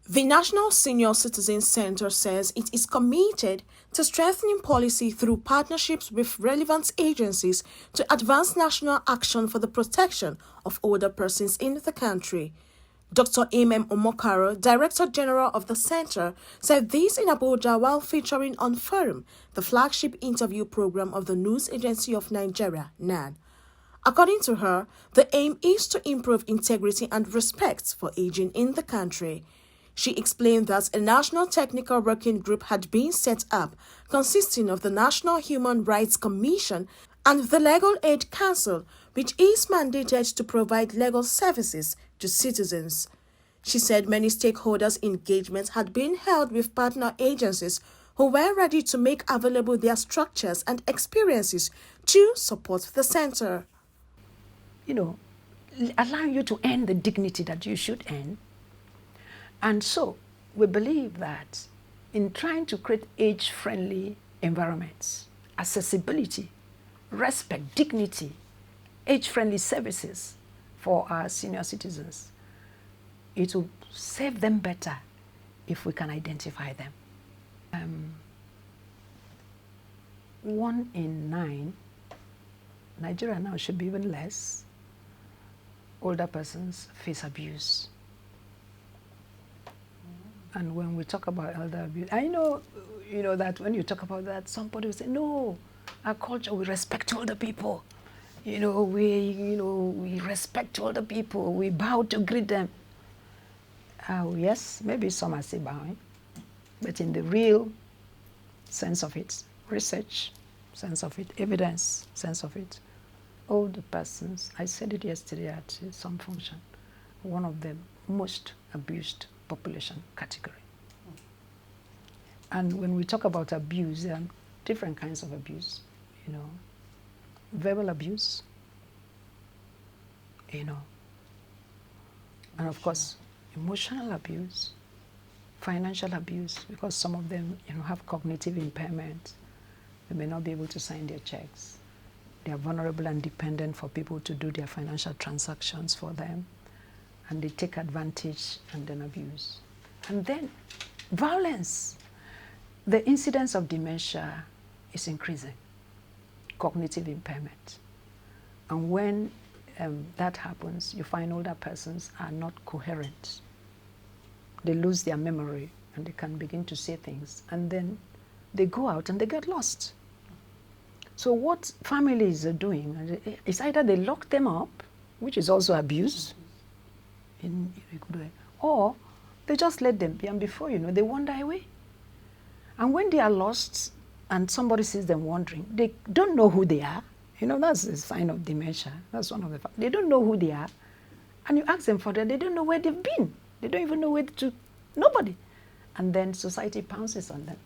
The National Senior Citizens Center says it is committed to strengthening policy through partnerships with relevant agencies to advance national action for the protection of older persons in the country. Dr. Amen Omokaro, Director General of the Center, said this in Abuja while featuring on Forum, the flagship interview program of the News Agency of Nigeria, NAN. According to her, the aim is to improve integrity and respect for aging in the country. She explained that a national technical working group had been set up, consisting of the National Human Rights Commission and the Legal Aid Council, which is mandated to provide legal services to citizens. She said many stakeholders' engagements had been held with partner agencies who were ready to make available their structures and experiences to support the center. Allowing you to earn the dignity that you should earn. And so we believe that in trying to create age-friendly environments, accessibility, respect, dignity, age-friendly services for our senior citizens, it will serve them better if we can identify them. 1 in 9, Nigeria now should be even less, older persons face abuse. And when we talk about elder abuse, I know, that when you talk about that, somebody will say, no, our culture, we respect older people. We respect older people. We bow to greet them. Yes, maybe some are still bowing, but in the real sense of it, research, sense of it, evidence, sense of it, older persons, I said it yesterday at some function, one of the most abused population category. And when we talk about abuse, there are different kinds of abuse, verbal abuse, and of course, emotional abuse, financial abuse, because some of them, have cognitive impairment. They may not be able to sign their checks. They are vulnerable and dependent for people to do their financial transactions for them. And they take advantage and then abuse. And then violence. The incidence of dementia is increasing, cognitive impairment. And when that happens, you find older persons are not coherent. They lose their memory and they can begin to say things. And then they go out and they get lost. So what families are doing is either they lock them up, which is also abuse, or they just let them be, and before you know, they wander away. And when they are lost and somebody sees them wandering, they don't know who they are. That's a sign of dementia. That's one of the factors. They don't know who they are. And you ask them for that, they don't know where they've been. They don't even know where to, nobody. And then society pounces on them.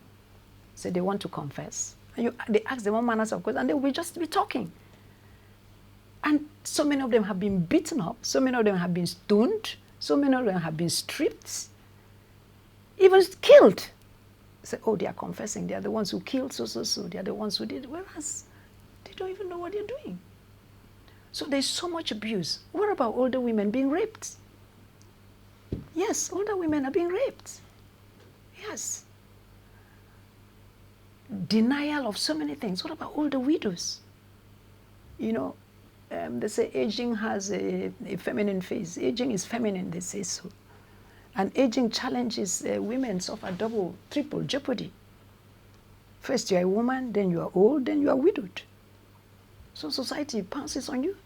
So they want to confess. And they ask them all manners of questions, and they will just be talking. And so many of them have been beaten up, so many of them have been stoned, so many of them have been stripped, even killed. Say, oh, they are confessing, they are the ones who killed so, they are the ones who did, whereas they don't even know what they're doing. So there's so much abuse. What about older women being raped? Yes, older women are being raped. Yes. Denial of so many things. What about older widows? They say aging has a feminine face. Aging is feminine, they say so. And aging challenges women suffer double, triple jeopardy. First you're a woman, then you are old, then you are widowed. So society pounces on you.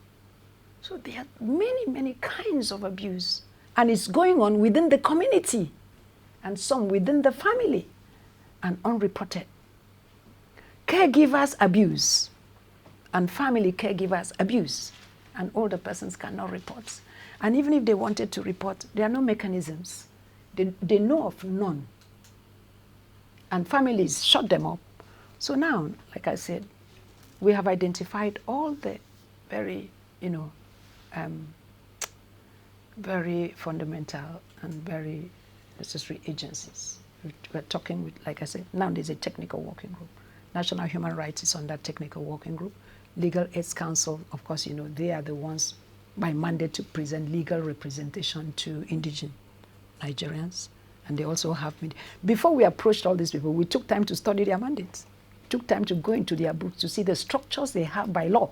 So there are many, many kinds of abuse. And it's going on within the community, and some within the family, and unreported. Caregivers abuse, and family caregivers abuse, and older persons cannot report. And even if they wanted to report, there are no mechanisms. They know of none. And families shut them up. So now, like I said, we have identified all the very, very fundamental and very necessary agencies. We're talking with, like I said, now there's a technical working group. National Human Rights is on that technical working group. Legal Aid Council, of course, they are the ones by mandate to present legal representation to indigenous Nigerians. And they also have before we approached all these people, we took time to study their mandates, took time to go into their books to see the structures they have by law.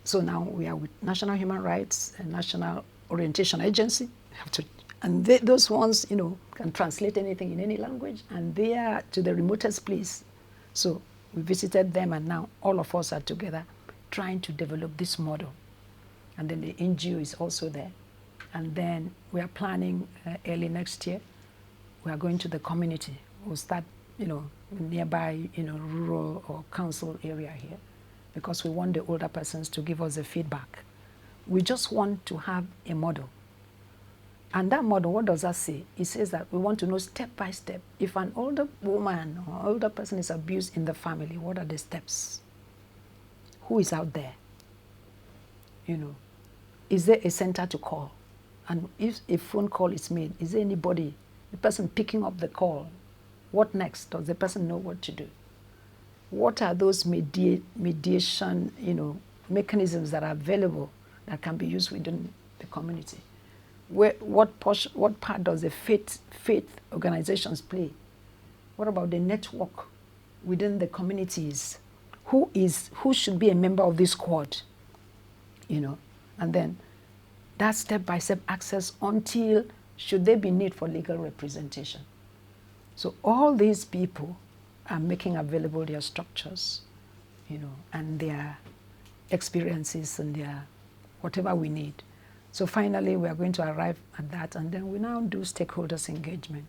So now we are with National Human Rights and National Orientation Agency. And those ones, can translate anything in any language, and they are to the remotest place. So we visited them, and now all of us are together trying to develop this model. And then the NGO is also there. And then we are planning early next year. We are going to the community. We'll start, nearby, rural or council area here, because we want the older persons to give us the feedback. We just want to have a model. And that model, what does that say? It says that we want to know step by step. If an older woman or older person is abused in the family, what are the steps? Who is out there? Is there a center to call? And if a phone call is made, is there anybody, the person picking up the call? What next? Does the person know what to do? What are those mediation, mechanisms that are available that can be used within the community? What part does the faith organizations play? What about the network within the communities? Who should be a member of this squad? And then that step-by-step access until should there be need for legal representation. So all these people are making available their structures, and their experiences and their whatever we need. So finally, we are going to arrive at that, and then we now do stakeholders engagement.